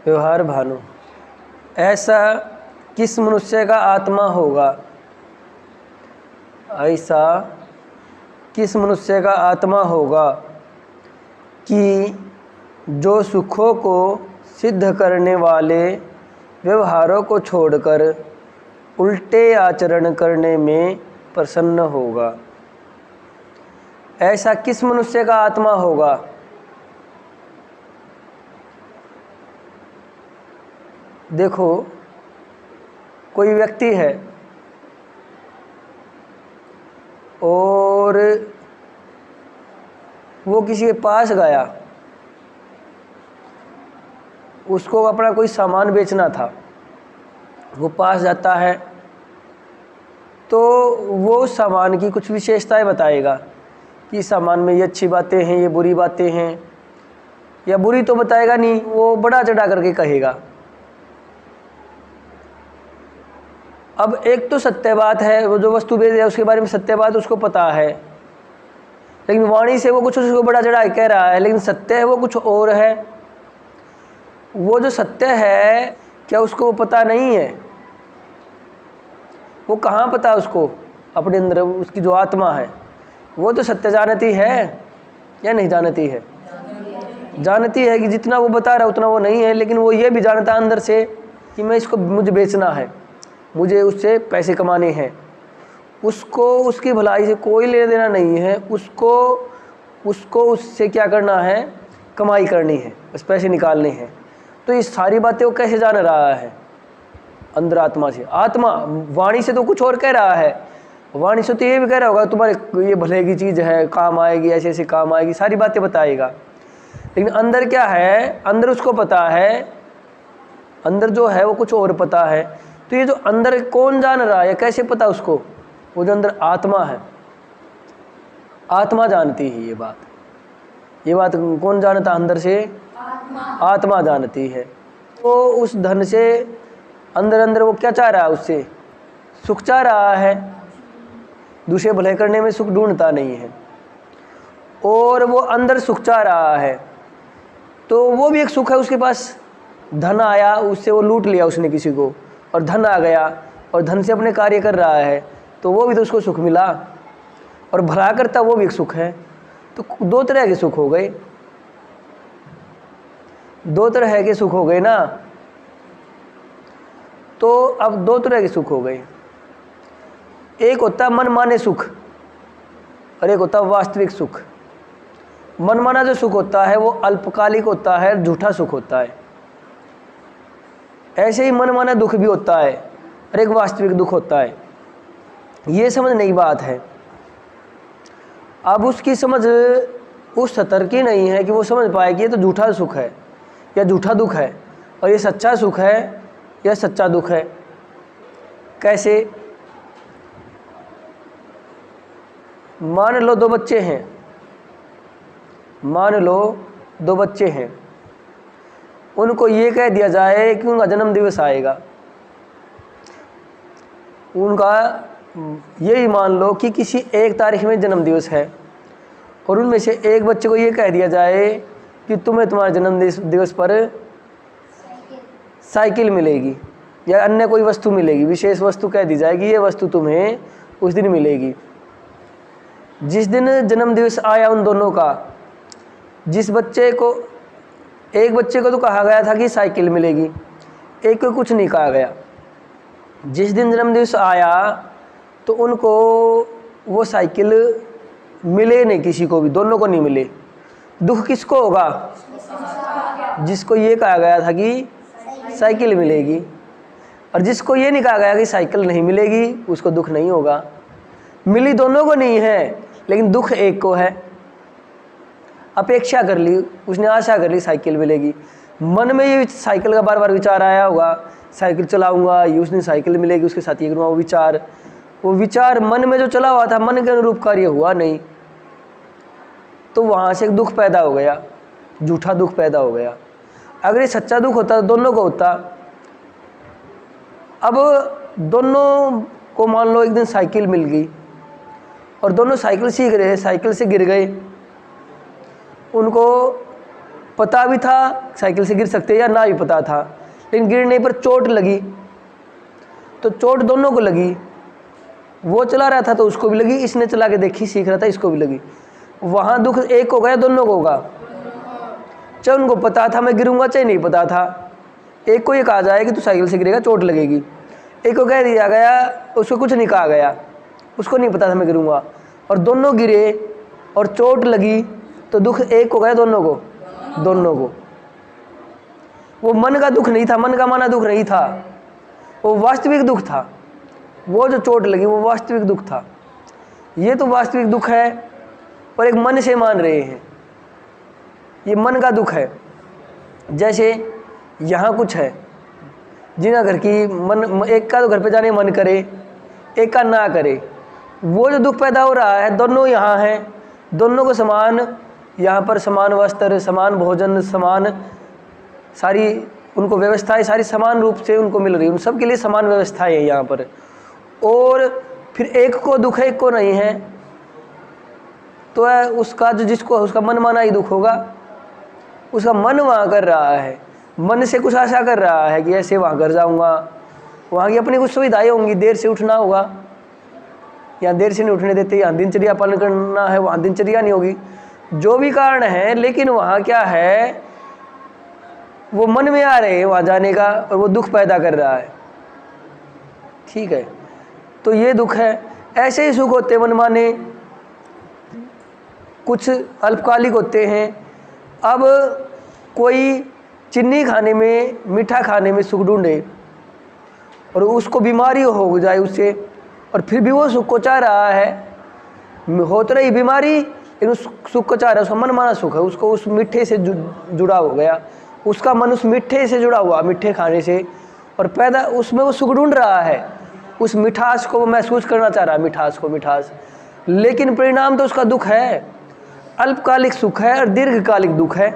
व्यवहार भानु। ऐसा किस मनुष्य का आत्मा होगा? ऐसा किस मनुष्य का आत्मा होगा कि जो सुखों को सिद्ध करने वाले व्यवहारों को छोड़कर उल्टे आचरण करने में प्रसन्न होगा। ऐसा किस मनुष्य का आत्मा होगा? देखो, कोई व्यक्ति है और वो किसी के पास गया, उसको अपना कोई सामान बेचना था। वो पास जाता है तो वो सामान की कुछ विशेषताएं बताएगा कि सामान में ये अच्छी बातें हैं, ये बुरी बातें हैं, या बुरी तो बताएगा नहीं, वो बड़ा चढ़ा करके कहेगा। अब एक तो सत्य बात है, वो जो वस्तु बेच रहा है उसके बारे में सत्य बात उसको पता है, लेकिन वाणी से वो कुछ उसको बड़ा चढ़ा कह रहा है, लेकिन सत्य है वो कुछ और है। वो जो सत्य है क्या उसको पता नहीं है? वो कहाँ पता उसको? अपने अंदर उसकी जो आत्मा है वो तो सत्य जानती है या नहीं जानती है? जानती है कि जितना वो बता रहा है उतना वो नहीं है, लेकिन वो ये भी जानता है अंदर से कि मैं इसको, मुझे बेचना है, मुझे उससे पैसे कमाने हैं। उसको उसकी भलाई से कोई लेना देना नहीं है, उसको उससे क्या करना है? कमाई करनी है, बस पैसे निकालने हैं। तो ये सारी बातें वो कैसे जान रहा है? अंदर आत्मा से। आत्मा वाणी से तो कुछ और कह रहा है, वाणी से तो ये भी कह रहा होगा तुम्हारे ये भले की चीज़ है, काम आएगी, ऐसे ऐसे काम आएगी, सारी बातें बताएगा। लेकिन अंदर क्या है? अंदर उसको पता है, अंदर जो है वो कुछ और पता है। तो ये जो अंदर कौन जान रहा है, कैसे पता उसको? वो जो अंदर आत्मा है, आत्मा जानती है ये बात। ये बात कौन जानता? अंदर से आत्मा जानती है। तो उस धन से अंदर अंदर वो क्या चाह रहा है? उससे सुख चाह रहा है। दूसरे भले करने में सुख ढूंढता नहीं है, और वो अंदर सुख चाह रहा है। तो वो भी एक सुख है उसके पास। धन आया, उससे वो लूट लिया उसने किसी को, और धन आ गया और धन से अपने कार्य कर रहा है, तो वो भी तो उसको सुख मिला। और भला करता वो भी एक सुख है। तो दो तरह के सुख हो गए, दो तरह के सुख हो गए ना। तो अब दो तरह के सुख हो गए, एक होता है मनमाने सुख और एक होता है वास्तविक सुख। मनमाना जो सुख होता है वो अल्पकालिक होता है, झूठा सुख होता है। ऐसे ही मनमाना दुख भी होता है और एक वास्तविक दुख होता है। ये समझने की बात है। अब उसकी समझ उस स्तर की नहीं है कि वो समझ पाए कि ये तो झूठा सुख है या झूठा दुख है, और ये सच्चा सुख है या सच्चा दुख है। कैसे? मान लो दो बच्चे हैं, मान लो दो बच्चे हैं, उनको ये कह दिया जाए कि उनका जन्म दिवस आएगा। उनका यही मान लो कि किसी एक तारीख में जन्म दिवस है, और उनमें से एक बच्चे को ये कह दिया जाए कि तुम्हें तुम्हारे जन्म दिवस पर साइकिल मिलेगी या अन्य कोई वस्तु मिलेगी, विशेष वस्तु कह दी जाएगी, ये वस्तु तुम्हें उस दिन मिलेगी। जिस दिन जन्म दिवस आया उन दोनों का, जिस बच्चे को, एक बच्चे को तो कहा गया था कि साइकिल मिलेगी, एक को कुछ नहीं कहा गया। जिस दिन जन्म दिवस आया तो उनको वो साइकिल मिले नहीं, किसी को भी, दोनों को नहीं मिले। दुख किसको होगा? जिसको ये कहा गया था कि साइकिल मिलेगी, और जिसको ये नहीं कहा गया कि साइकिल नहीं मिलेगी उसको दुख नहीं होगा। मिली दोनों को नहीं है, लेकिन दुख एक को है। अपेक्षा कर ली उसने, आशा कर ली साइकिल मिलेगी, मन में ये साइकिल का बार बार विचार आया होगा, साइकिल चलाऊंगा, ये उसने साइकिल मिलेगी, उसके साथ ये करूँगा। वो विचार मन में जो चला हुआ था, मन के अनुरूप कार्य हुआ नहीं, तो वहाँ से एक दुख पैदा हो गया, झूठा दुख पैदा हो गया। अगर ये सच्चा दुख होता तो दोनों को होता। अब दोनों को मान लो एक दिन साइकिल मिल गई और दोनों साइकिल सीख रहे हैं, साइकिल से गिर गए, उनको पता भी था साइकिल से गिर सकते या ना भी पता था, लेकिन गिरने पर चोट लगी तो चोट दोनों को लगी। वो चला रहा था तो उसको भी लगी, इसने चला के देखी सीख रहा था इसको भी लगी। वहाँ दुख एक को गया दोनों को होगा? चाहे उनको पता था मैं गिरूंगा चाहे नहीं पता था। एक को ये कहा जाए कि तू साइकिल से गिरेगा चोट लगेगी, एक को कह दिया गया उसको कुछ नहीं कहा गया, उसको नहीं पता था मैं गिरूंगा, और दोनों गिरे और चोट लगी तो दुख एक को गया दोनों को? दोनों को। वो मन का दुख नहीं था, मन का माना दुख नहीं था, वो वास्तविक दुख था। वो जो चोट लगी वो वास्तविक दुख था। ये तो वास्तविक दुख है पर एक मन से मान रहे हैं, ये मन का दुख है। जैसे यहाँ कुछ है जिना घर की मन, एक का तो घर पे जाने मन करे एक का ना करे, वो जो दुख पैदा हो रहा है दोनों यहाँ हैं, दोनों को समान, यहाँ पर समान वस्त्र, समान भोजन, समान सारी उनको व्यवस्थाएं सारी समान रूप से उनको मिल रही है, उन सब के लिए समान व्यवस्थाएं है यहाँ पर। और फिर एक को दुख है एक को नहीं है, तो है उसका जो जिसको उसका मन माना ही दुख होगा। उसका मन वहाँ कर रहा है, मन से कुछ आशा कर रहा है कि ऐसे वहाँ घर जाऊँगा, वहाँ की अपनी कुछ सुविधाएँ होंगी, देर से उठना होगा, यहाँ देर से नहीं उठने देते, यहाँ दिनचर्या पालन करना है, वहाँ दिनचर्या नहीं होगी, जो भी कारण है। लेकिन वहाँ क्या है, वो मन में आ रहे हैं वहाँ जाने का और वो दुख पैदा कर रहा है। ठीक है, तो ये दुख है। ऐसे ही सुख होते मनमाने, कुछ अल्पकालिक होते हैं। अब कोई चीनी खाने में, मीठा खाने में सुख ढूंढे और उसको बीमारी हो जाए उससे, और फिर भी वो सुख को चाह रहा है, हो तो रही बीमारी लेकिन उस सुख को चाह रहा है, उसका मन माना सुख है, उसको उस मीठे से जुड़ा हो गया, उसका मन उस मीठे से जुड़ा हुआ, मीठे खाने से, और पैदा उसमें वो सुख ढूंढ रहा है, उस मिठास को वो महसूस करना चाह रहा है, मिठास को, मिठास। लेकिन परिणाम तो उसका दुख है, अल्पकालिक सुख है और दीर्घकालिक दुख है।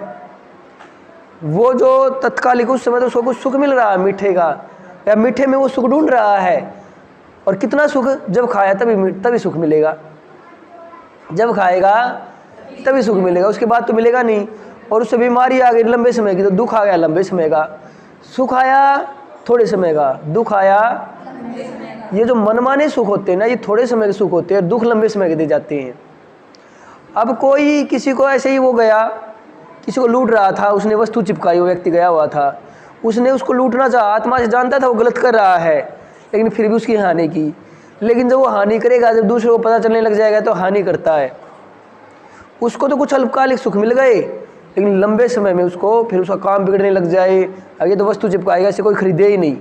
वो जो तत्कालिक उस समय तो उसको कुछ सुख मिल रहा है मीठे का, या मीठे में वो सुख ढूंढ रहा है, और कितना सुख, जब खाया तभी सुख मिलेगा, जब खाएगा तभी सुख मिलेगा, उसके बाद तो मिलेगा नहीं। और उससे बीमारी आ गई लंबे समय की तो दुख आ गया लंबे समय का, सुख आया थोड़े समय का, दुख आया। ये जो मनमाने सुख होते हैं ना, ये थोड़े समय के सुख होते हैं, दुख लंबे समय के दे जाते हैं। अब कोई किसी को ऐसे ही वो गया, किसी को लूट रहा था, उसने वस्तु चिपकाई, वो व्यक्ति गया हुआ था, उसने उसको लूटना चाहा, आत्मा से जानता था वो गलत कर रहा है, लेकिन फिर भी उसकी हानि की। लेकिन जब वो हानि करेगा, जब दूसरे को पता चलने लग जाएगा तो हानि करता है। उसको तो कुछ अल्पकालिक सुख मिल गए, लेकिन लंबे समय में उसको फिर उसका काम बिगड़ने लग जाए, आगे तो वस्तु चिपकाएगा, इसे कोई खरीदे ही नहीं।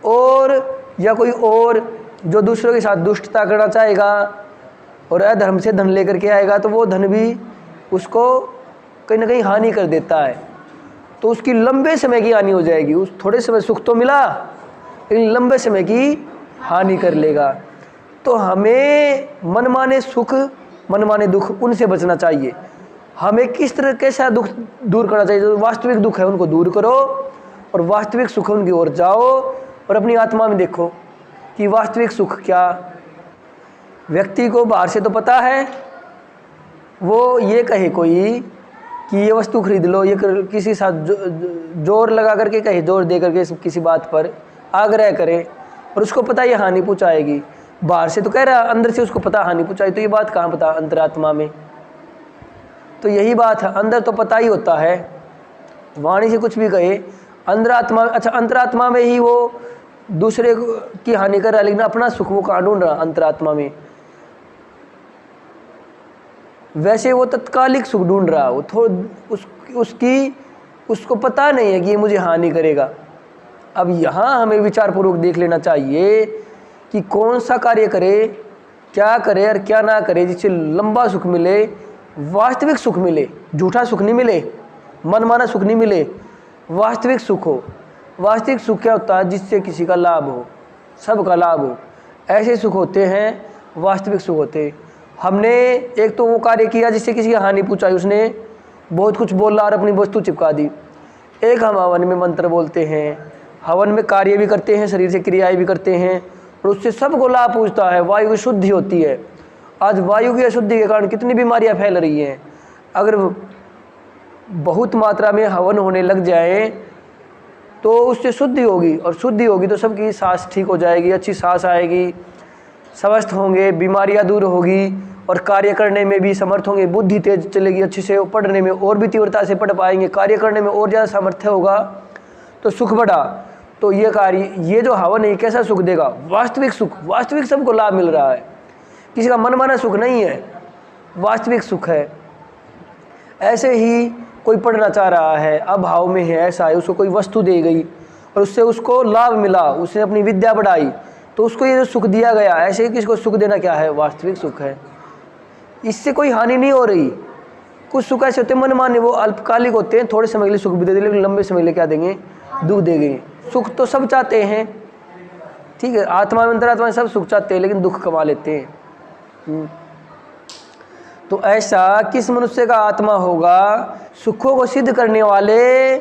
और या कोई और जो दूसरों के साथ दुष्टता करना चाहेगा और अधर्म से धन लेकर के आएगा, तो वो धन भी उसको कहीं ना कहीं हानि कर देता है, तो उसकी लंबे समय की हानि हो जाएगी। उस थोड़े समय सुख तो मिला लेकिन लंबे समय की हानि कर लेगा। तो हमें मनमाने सुख, मनमाने दुख, उनसे बचना चाहिए। हमें किस तरह कैसा दुख दूर करना चाहिए, जो वास्तविक दुख है उनको दूर करो और वास्तविक सुख उनकी ओर जाओ, और अपनी आत्मा में देखो कि वास्तविक सुख क्या। व्यक्ति को बाहर से तो पता है, वो ये कहे कोई कि ये वस्तु खरीद लो, ये किसी साथ जोर लगा करके कहे, जोर दे करके किसी बात पर आग्रह करे, और उसको पता ये हानि पहुँचाएगी। बाहर से तो कह रहा, अंदर से उसको पता हानि पहुँचाई, तो ये बात कहाँ पता? अंतरात्मा में। तो यही बात है, अंदर तो पता ही होता है, वाणी से कुछ भी कहे, अंतरात्मा, अच्छा अंतरात्मा में ही वो दूसरे की हानि कर रहा है, लेकिन अपना सुख वो कहाँ ढूंढ रहा? अंतरात्मा में। वैसे वो तत्कालिक सुख ढूंढ रहा, वो उसको पता नहीं है कि ये मुझे हानि करेगा। अब यहाँ हमें विचारपूर्वक देख लेना चाहिए कि कौन सा कार्य करे, क्या करे और क्या ना करे, जिससे लंबा सुख मिले, वास्तविक सुख मिले, झूठा सुख नहीं मिले, मनमाना सुख नहीं मिले, वास्तविक सुख हो। वास्तविक सुख क्या होता है? जिससे किसी का लाभ हो, सबका लाभ हो, ऐसे सुख होते हैं वास्तविक सुख होते हैं। हमने एक तो वो कार्य किया जिससे किसी की हानि पहुँचाई, उसने बहुत कुछ बोला और अपनी वस्तु चिपका दी। एक हम हवन में मंत्र बोलते हैं, हवन में कार्य भी करते हैं, शरीर से क्रियाएं भी करते हैं, और उससे सबको लाभ पहुँचता है, वायु की शुद्धि होती है। आज वायु की अशुद्धि के कारण कितनी बीमारियां फैल रही हैं। अगर बहुत मात्रा में हवन होने लग जाए तो उससे शुद्धि होगी, और शुद्धि होगी तो सबकी सांस ठीक हो जाएगी, अच्छी सांस आएगी, स्वस्थ होंगे, बीमारियां दूर होगी और कार्य करने में भी समर्थ होंगे, बुद्धि तेज चलेगी अच्छे से, पढ़ने में और भी तीव्रता से पढ़ पाएंगे, कार्य करने में और ज़्यादा सामर्थ्य होगा, तो सुख बढ़ा। तो ये कार्य, ये जो हवन है कैसा सुख देगा? वास्तविक सुख, वास्तविक सबको लाभ मिल रहा है, किसी का मनमाना सुख नहीं है, वास्तविक सुख है। ऐसे ही कोई पढ़ना चाह रहा है, अभाव में है, ऐसा है, उसको कोई वस्तु दी गई और उससे उसको लाभ मिला, उसने अपनी विद्या बढ़ाई, तो उसको ये जो सुख दिया गया, ऐसे ही किसको सुख देना क्या है? वास्तविक सुख है। इससे कोई हानि नहीं हो रही। कुछ सुख ऐसे होते हैं मनमाने, वो अल्पकालिक होते हैं, थोड़े समय के लिए सुख भी दे देंगे, लेकिन लंबे समय के लिए क्या देंगे? दुख देंगे। सुख तो सब चाहते हैं, ठीक है, आत्मा में अंतरात्मा में सब सुख चाहते हैं, लेकिन दुख कमा लेते हैं। तो ऐसा किस मनुष्य का आत्मा होगा? सुखों को सिद्ध करने वाले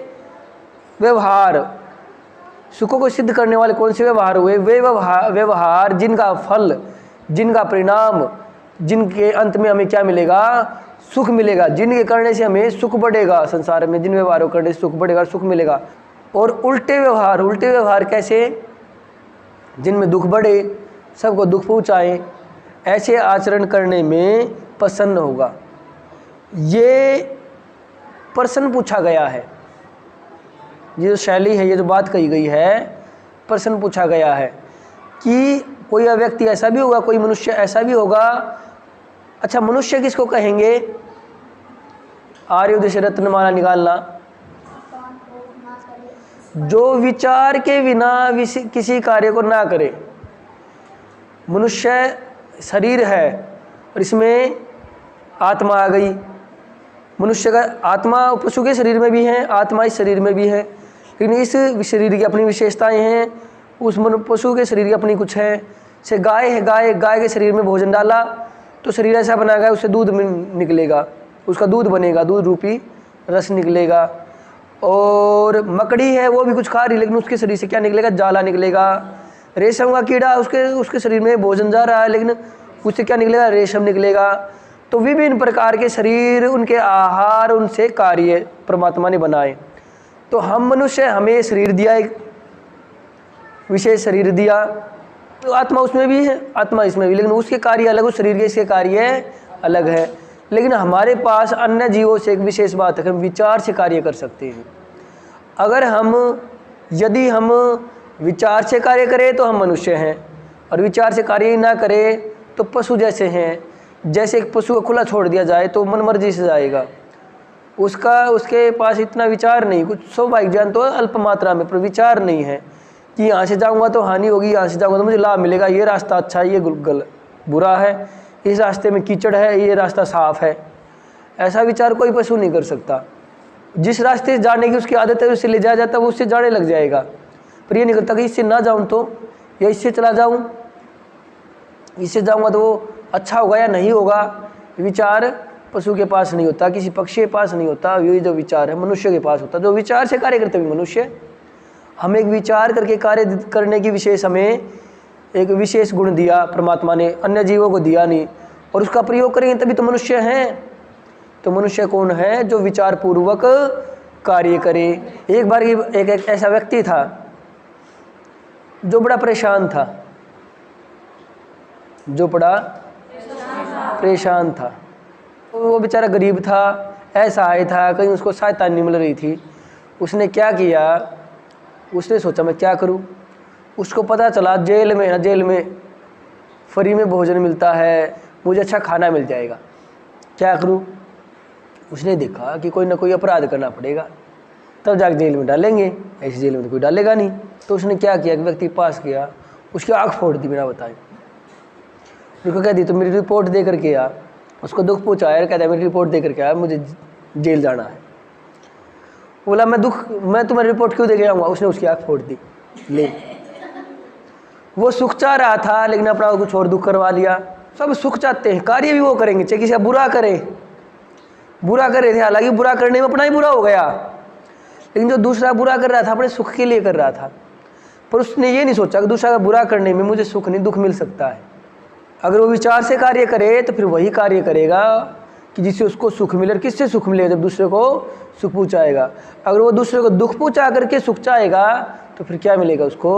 व्यवहार, सुखों को सिद्ध करने वाले कौन से व्यवहार हुए? वे व्यवहार जिनका फल, जिनका परिणाम, जिनके अंत में हमें क्या मिलेगा? सुख मिलेगा, जिनके करने से हमें सुख बढ़ेगा संसार में, जिन व्यवहारों करने से सुख बढ़ेगा, सुख मिलेगा। और उल्टे व्यवहार, उल्टे व्यवहार कैसे? जिनमें दुख बढ़े, सबको दुख पहुँचाएँ, ऐसे आचरण करने में प्रसन्न होगा। ये प्रश्न पूछा गया है, ये जो शैली है, ये जो बात कही गई है, प्रश्न पूछा गया है कि कोई व्यक्ति ऐसा भी होगा, कोई मनुष्य ऐसा भी होगा। अच्छा, मनुष्य किसको कहेंगे? आर्योदय से रत्नमाला निकालना। जो विचार के बिना किसी कार्य को ना करे। मनुष्य शरीर है और इसमें आत्मा आ गई। मनुष्य का आत्मा पशु के शरीर में भी है, आत्मा इस शरीर में भी है, लेकिन इस शरीर की अपनी विशेषताएं हैं, उस पशु के शरीर की अपनी कुछ है। जैसे गाय है, गाय के शरीर में भोजन डाला तो शरीर ऐसा बना गया, उससे दूध निकलेगा, उसका दूध बनेगा, दूध रूपी रस निकलेगा। और मकड़ी है, वो भी कुछ खा रही, लेकिन उसके शरीर से क्या निकलेगा? जाला निकलेगा। रेशम का कीड़ा, उसके शरीर में भोजन जा रहा है, लेकिन उससे क्या निकलेगा? रेशम निकलेगा। तो विभिन्न प्रकार के शरीर, उनके आहार, उनसे कार्य परमात्मा ने बनाए। तो हम मनुष्य, हमें शरीर दिया, एक विशेष शरीर दिया, तो आत्मा उसमें भी है, आत्मा इसमें भी, लेकिन उसके कार्य अलग, उस शरीर के इसके कार्य अलग है। लेकिन हमारे पास अन्य जीवों से एक विशेष बात है कि हम विचार से कार्य कर सकते हैं। अगर यदि हम विचार से कार्य करें तो हम मनुष्य हैं, और विचार से कार्य ही ना करें तो पशु जैसे हैं। जैसे एक पशु को खुला छोड़ दिया जाए तो मनमर्जी से जाएगा, उसके पास इतना विचार नहीं, कुछ स्वाभाविक ज्ञान तो अल्प मात्रा में, पर विचार नहीं है कि यहाँ से जाऊँगा तो हानि होगी, यहाँ से जाऊँगा तो मुझे लाभ मिलेगा, ये रास्ता अच्छा है, ये बुरा है, इस रास्ते में कीचड़ है, ये रास्ता साफ है। ऐसा विचार कोई पशु नहीं कर सकता। जिस रास्ते से जाने की उसकी आदत है, उससे ले जाया जाता है, वो उससे जाने लग जाएगा, पर ये नहीं करता कि इससे ना जाऊँ तो, या इससे चला जाऊँ, इससे जाऊँगा तो वो अच्छा होगा या नहीं होगा। विचार पशु के पास नहीं होता, किसी पक्षी के पास नहीं होता, ये जो विचार है मनुष्य के पास होता। जो विचार से कार्य करते हुए मनुष्य, हम एक विचार करके कार्य करने की विशेष, हमें एक विशेष गुण दिया परमात्मा ने, अन्य जीवों को दिया नहीं, और उसका प्रयोग करेंगे तभी तो मनुष्य हैं। तो मनुष्य कौन है? जो विचार पूर्वक कार्य करे। एक बार एक ऐसा व्यक्ति था जो बड़ा परेशान था, जो बड़ा परेशान था। वो बेचारा गरीब था, असहाय था, कहीं उसको सहायता नहीं मिल रही थी। उसने क्या किया? उसने सोचा मैं क्या करूं। उसको पता चला जेल में फ्री में भोजन मिलता है, मुझे अच्छा खाना मिल जाएगा, क्या करूं। उसने देखा कि कोई ना कोई अपराध करना पड़ेगा, तब जाकर जेल में डालेंगे, ऐसी जेल में तो कोई डालेगा नहीं। तो उसने क्या किया? एक व्यक्ति के पास गया, उसकी आँख फोड़ दी बिना बताए। उसको कह दी तो मेरी रिपोर्ट दे करके आ। उसको दुख पहुँचाया, कहता है मेरी रिपोर्ट दे करके आया, मुझे जेल जाना है। बोला मैं तुम्हारी रिपोर्ट क्यों दे के आऊँगा? उसने उसकी आँख फोड़ दी। ले, वो सुख चाह रहा था, लेकिन अपना कुछ और दुख करवा लिया। सब सुख चाहते हैं, कार्य भी वो करेंगे, चाहे किसी का बुरा करे थे, हालांकि बुरा करने में अपना ही बुरा हो गया, लेकिन जो दूसरा बुरा कर रहा था अपने सुख के लिए कर रहा था। पर उसने ये नहीं सोचा कि दूसरा का बुरा करने में मुझे सुख नहीं, दुख मिल सकता है। अगर वो विचार से कार्य करे तो फिर वही कार्य करेगा कि जिससे उसको सुख मिले। और किससे सुख मिलेगा? जब दूसरे को सुख पहुँचाएगा। अगर वो दूसरे को दुख पहुँचा करके सुख चाहेगा तो फिर क्या मिलेगा? उसको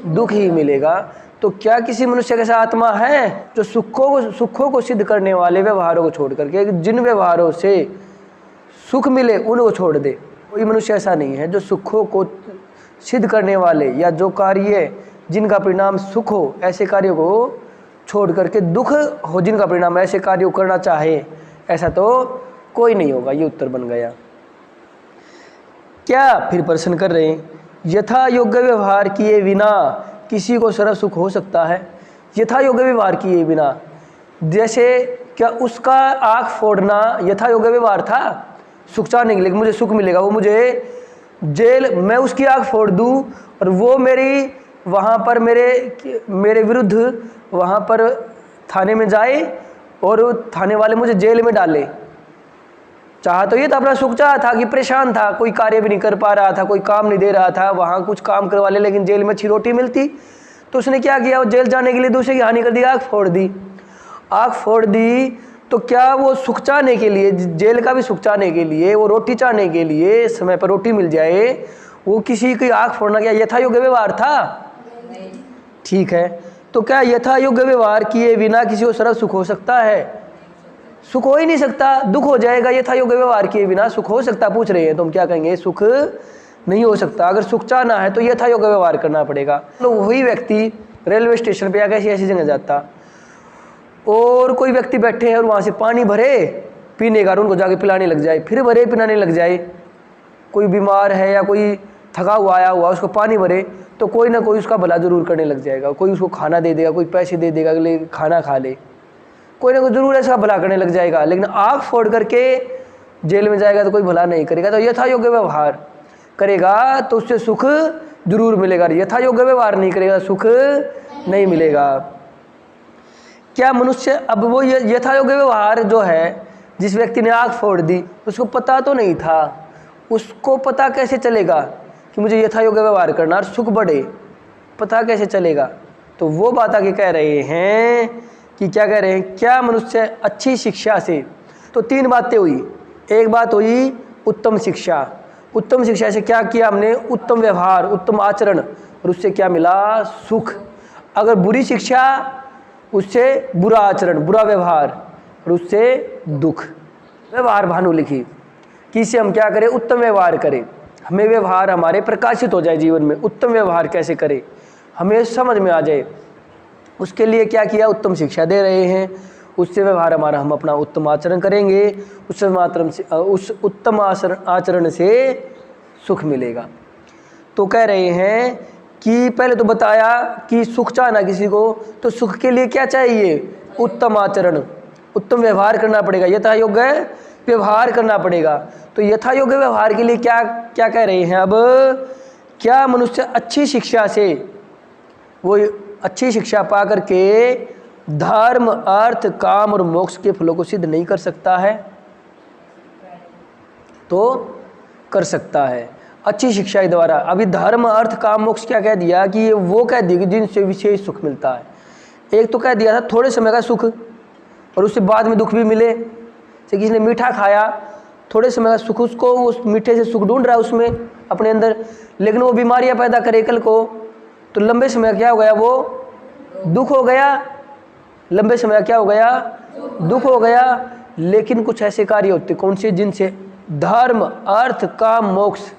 दुख ही मिलेगा। तो क्या किसी मनुष्य के ऐसा आत्मा है जो सुखों को सिद्ध करने वाले व्यवहारों को छोड़ करके जिन व्यवहारों से सुख मिले उनको छोड़ दे? कोई मनुष्य ऐसा नहीं है जो सुखों को सिद्ध करने वाले या जो कार्य जिनका परिणाम सुख हो ऐसे कार्यों को छोड़ करके दुख हो जिनका परिणाम ऐसे कार्यों को करना चाहे। ऐसा तो कोई नहीं होगा। ये उत्तर बन गया। क्या फिर प्रश्न कर रहे हैं, यथा योग्य व्यवहार किए बिना किसी को सर्व सुख हो सकता है? यथा योग्य व्यवहार किए बिना, जैसे क्या उसका आँख फोड़ना यथा योग्य व्यवहार था सुख चाहने के लिए? मुझे सुख मिलेगा, वो मुझे जेल, मैं उसकी आँख फोड़ दूँ और वो मेरी वहाँ पर मेरे विरुद्ध वहाँ पर थाने में जाए और थाने वाले मुझे जेल में डाले। चाहा तो ये था, अपना सुख चाहा था कि परेशान था, कोई कार्य भी नहीं कर पा रहा था, कोई काम नहीं दे रहा था, वहाँ कुछ काम करवा ले लेकिन जेल में अच्छी रोटी मिलती। तो उसने क्या किया? वो जेल जाने के लिए दूसरे की हानि कर दी, आँख फोड़ दी। आँख फोड़ दी तो क्या वो सुख चाहने के लिए, जेल का भी सुख चाहने के लिए, वो रोटी चाहने के लिए, समय पर रोटी मिल जाए, वो किसी की आँख फोड़ना क्या यथा योग्य व्यवहार था? ठीक है। तो क्या यथा योग्य व्यवहार किए बिना किसी को सर्व सुख हो सकता है? सुख हो ही नहीं सकता, दुख हो जाएगा। यथा योग्य व्यवहार किए बिना सुख हो सकता? पूछ रहे हैं तो हम क्या कहेंगे? सुख नहीं हो सकता। अगर सुख चाहना है तो यथा योग्य व्यवहार करना पड़ेगा। तो वही व्यक्ति रेलवे स्टेशन पे या कैसी ऐसी जगह जाता और कोई व्यक्ति बैठे हैं और वहाँ से पानी भरे पीने का, उनको जाके पिलाने लग जाए, फिर भरे पिलाने लग जाए। कोई बीमार है या कोई थका हुआ आया हुआ, उसको पानी भरे तो कोई ना कोई उसका भला जरूर करने लग जाएगा। कोई उसको खाना दे देगा, कोई पैसे दे देगा अगले खाना खा ले, कोई ना कोई जरूर ऐसा भला करने लग जाएगा। लेकिन आँख फोड़ करके जेल में जाएगा तो कोई भला नहीं करेगा। तो यथा योग्य व्यवहार करेगा तो उससे सुख जरूर मिलेगा। यथा योग्य व्यवहार नहीं करेगा सुख नहीं मिलेगा। क्या मनुष्य, अब वो यथा योग्य व्यवहार जो है, जिस व्यक्ति ने आँख फोड़ दी उसको पता तो नहीं था, उसको पता कैसे चलेगा कि मुझे यथा योग्य व्यवहार करना और सुख बढ़े? पता कैसे चलेगा? तो वो बात आगे कह रहे हैं कि क्या कह रहे हैं, क्या मनुष्य अच्छी शिक्षा से, तो तीन बातें हुई। एक बात हुई उत्तम शिक्षा। उत्तम शिक्षा से क्या किया हमने? उत्तम व्यवहार, उत्तम आचरण, और उससे क्या मिला? सुख। अगर बुरी शिक्षा, उससे बुरा आचरण, बुरा व्यवहार, और उससे दुख। व्यवहार भानु लिखी कि इससे हम क्या करें? उत्तम व्यवहार करें। हमें व्यवहार हमारे प्रकाशित हो जाए जीवन में। उत्तम व्यवहार कैसे करें हमें समझ में आ जाए, उसके लिए क्या किया? उत्तम शिक्षा दे रहे हैं। उससे व्यवहार हमारा, हम अपना उत्तम आचरण करेंगे, उस उत्तम आचरण से सुख मिलेगा। तो कह रहे हैं कि पहले तो बताया कि सुख चाहना किसी को, तो सुख के लिए क्या चाहिए? उत्तम आचरण, उत्तम व्यवहार करना पड़ेगा, यथा योग्य व्यवहार करना पड़ेगा। तो यथा योग्य व्यवहार के लिए क्या क्या कह रहे हैं? अब क्या मनुष्य अच्छी शिक्षा से, वो अच्छी शिक्षा पा करके धर्म, अर्थ, काम और मोक्ष के फलों को सिद्ध नहीं कर सकता है? तो कर सकता है अच्छी शिक्षा के द्वारा। अभी धर्म, अर्थ, काम, मोक्ष क्या कह दिया कि वो कह दिया कि जिनसे विशेष सुख मिलता है। एक तो कह दिया था थोड़े समय का सुख और उससे बाद में दुख भी मिले। जैसे किसी ने मीठा खाया, थोड़े समय का सुख, उसको उस मीठे से सुख ढूंढ रहा है उसमें अपने अंदर, लेकिन वो बीमारियां पैदा करे कल को, तो लंबे समय क्या हो गया? वो दुख हो गया। लंबे समय क्या हो गया? दुख हो गया। लेकिन कुछ ऐसे कार्य होते कौन से, जिनसे धर्म, अर्थ, काम, मोक्ष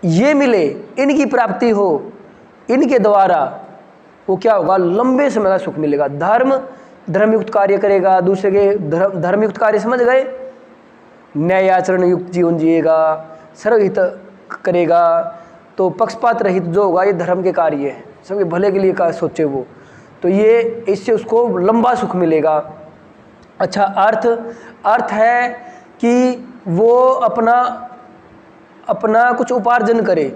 ये मिले, इनकी प्राप्ति हो, इनके द्वारा वो क्या होगा? लंबे समय का सुख मिलेगा। धर्मयुक्त कार्य करेगा, दूसरे के धर्मयुक्त कार्य, समझ गए? न्याय आचरण युक्त जीवन जिएगा, सर्वहित करेगा, तो पक्षपात रहित जो होगा ये धर्म के कार्य है, सबके भले के लिए का सोचे वो, तो ये इससे उसको लंबा सुख मिलेगा। अच्छा, अर्थ है कि वो अपना कुछ उपार्जन करे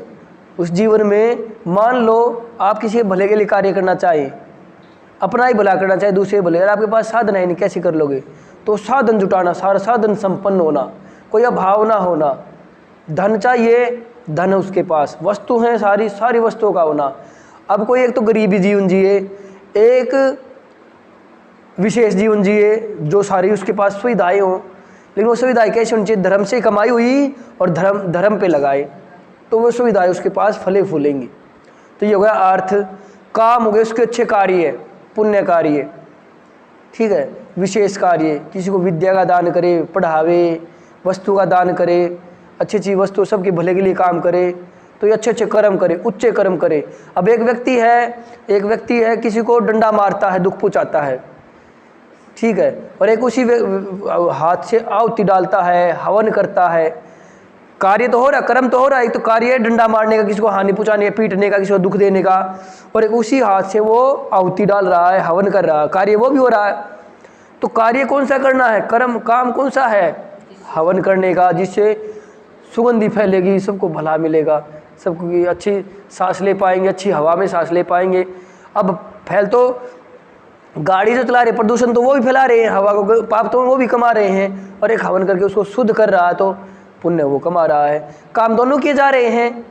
उस जीवन में। मान लो आप किसी के भले के लिए कार्य करना चाहें, अपना ही भला करना चाहे, दूसरे भले, अगर आपके पास साधन है नहीं, कैसे कर लोगे? तो साधन जुटाना, सारा साधन संपन्न होना, कोई अभाव ना होना। धन चाहिए, धन उसके पास, वस्तु है, सारी वस्तुओं का होना। अब कोई एक तो गरीबी जीवन जिए, एक विशेष जीवन जिए, जो सारी उसके पास सुविधाएं हों, लेकिन वो सुविधाएं कैसे होनी चाहिए? धर्म से कमाई हुई और धर्म पे लगाए, तो वो सुविधाएं उसके पास फले फूलेंगी। तो ये हो गया अर्थ। काम हो गए उसके अच्छे कार्य, पुण्य कार्य, ठीक है, विशेष कार्य, किसी को विद्या का दान करे, पढ़ावे, वस्तु का दान करे, अच्छी अच्छी वस्तु सबके भले के लिए काम करे, तो ये अच्छे अच्छे कर्म करे, उच्च कर्म करे। अब एक व्यक्ति है किसी को डंडा मारता है, दुख पहुँचाता है, ठीक है, और एक उसी हाथ से आहुति डालता है, हवन करता है, कार्य तो हो रहा, कर्म तो हो रहा है। एक तो कार्य है डंडा मारने का, किसी को हानि पहुँचाने का, पीटने का, किसी को दुख देने का, और एक उसी हाथ से वो आहुति डाल रहा है, हवन कर रहा है, कार्य वो भी हो रहा है। तो कार्य कौन सा करना है? काम कौन सा है? हवन करने का, जिससे सुगंधी फैलेगी, सबको भला मिलेगा, सबको अच्छी सांस ले पाएंगे, अच्छी हवा में सांस ले पाएंगे। अब फैल तो गाड़ी जो चला रहे, प्रदूषण तो वो भी फैला रहे हैं, हवा को, पाप तो वो भी कमा रहे हैं, और एक हवन करके उसको शुद्ध कर रहा है तो पुण्य वो कमा रहा है। काम दोनों किए जा रहे हैं,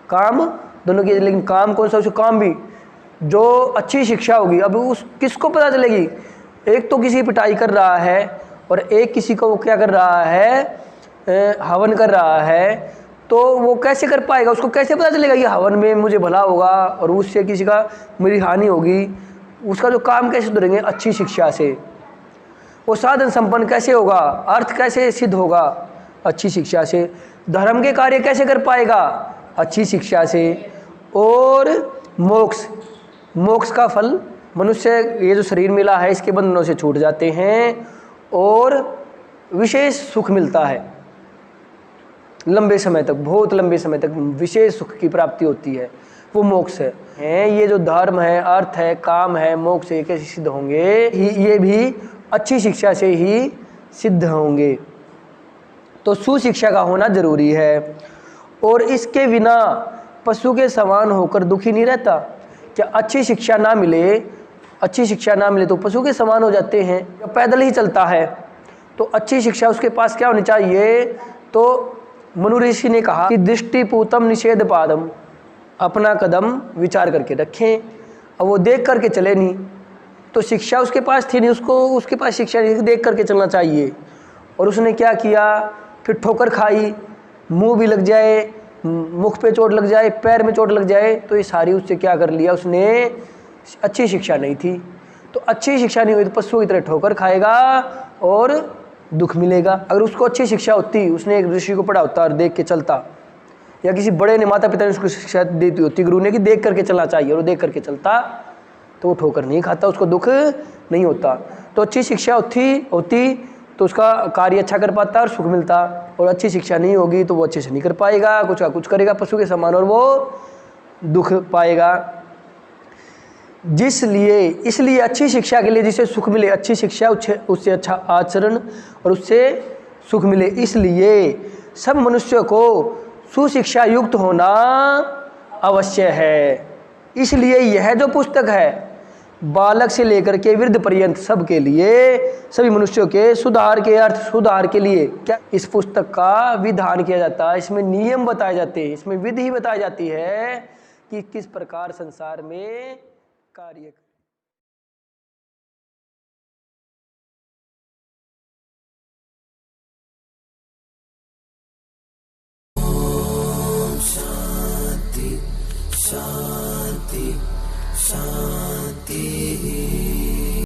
काम दोनों किए, लेकिन काम कौन सा? उसको काम भी जो अच्छी शिक्षा होगी। अब उस किसको पता चलेगी? एक तो किसी पिटाई कर रहा है और एक किसी को वो क्या कर रहा है, हवन कर रहा है, तो वो कैसे कर पाएगा? उसको कैसे पता चलेगा ये हवन में मुझे भला होगा और उससे किसी का मेरी हानि होगी? उसका जो काम कैसे सुधरेंगे? अच्छी शिक्षा से। वो साधन संपन्न कैसे होगा? अर्थ कैसे सिद्ध होगा? अच्छी शिक्षा से। धर्म के कार्य कैसे कर पाएगा? अच्छी शिक्षा से। और मोक्ष का फल, मनुष्य ये जो शरीर मिला है इसके बंधनों से छूट जाते हैं और विशेष सुख मिलता है, लंबे समय तक, बहुत लंबे समय तक विशेष सुख की प्राप्ति होती है, वो मोक्ष है। ये जो धर्म है, अर्थ है, काम है, मोक्ष है, कैसे सिद्ध होंगे? ये भी अच्छी शिक्षा से ही सिद्ध होंगे। तो सुशिक्षा का होना जरूरी है, और इसके बिना पशु के समान होकर दुखी नहीं रहता। क्या अच्छी शिक्षा ना मिले तो पशु के समान हो जाते हैं। पैदल ही चलता है तो अच्छी शिक्षा उसके पास क्या होनी चाहिए? तो मनु ऋषि ने कहा कि दृष्टिपूतम निषेध पादम, अपना कदम विचार करके रखें। अब वो देख करके चले नहीं, तो शिक्षा उसके पास थी नहीं, उसके पास शिक्षा नहीं, देख करके चलना चाहिए। और उसने क्या किया? फिर ठोकर खाई, मुंह भी लग जाए, मुख पे चोट लग जाए, पैर में चोट लग जाए, तो ये सारी उससे क्या कर लिया उसने? अच्छी शिक्षा नहीं थी। तो अच्छी शिक्षा नहीं हुई तो पशु की तरह ठोकर खाएगा और दुख मिलेगा। अगर उसको अच्छी शिक्षा होती, उसने एक ऋषि को पढ़ा होता और देख के चलता, या किसी बड़े ने, माता पिता ने उसको शिक्षा देती होती गुरु ने कि देख करके चलना चाहिए, और वो देख करके चलता, तो वो ठोकर नहीं खाता, उसको दुख नहीं होता। तो अच्छी शिक्षा होती तो उसका कार्य अच्छा कर पाता और सुख मिलता। और अच्छी शिक्षा नहीं होगी तो वो अच्छे से नहीं कर पाएगा, कुछ का कुछ करेगा पशु के समान, और वो दुख पाएगा। इसलिए अच्छी शिक्षा के लिए जिसे सुख मिले, अच्छी शिक्षा उससे अच्छा आचरण और उससे सुख मिले, इसलिए सब मनुष्यों को सुशिक्षा युक्त होना अवश्य है। इसलिए यह जो पुस्तक है बालक से लेकर के वृद्ध पर्यंत सबके लिए, सभी मनुष्यों के सुधार के लिए क्या इस पुस्तक का विधान किया जाता है। इसमें नियम बताए जाते हैं, इसमें विधि बताई जाती है कि किस प्रकार संसार में कार्य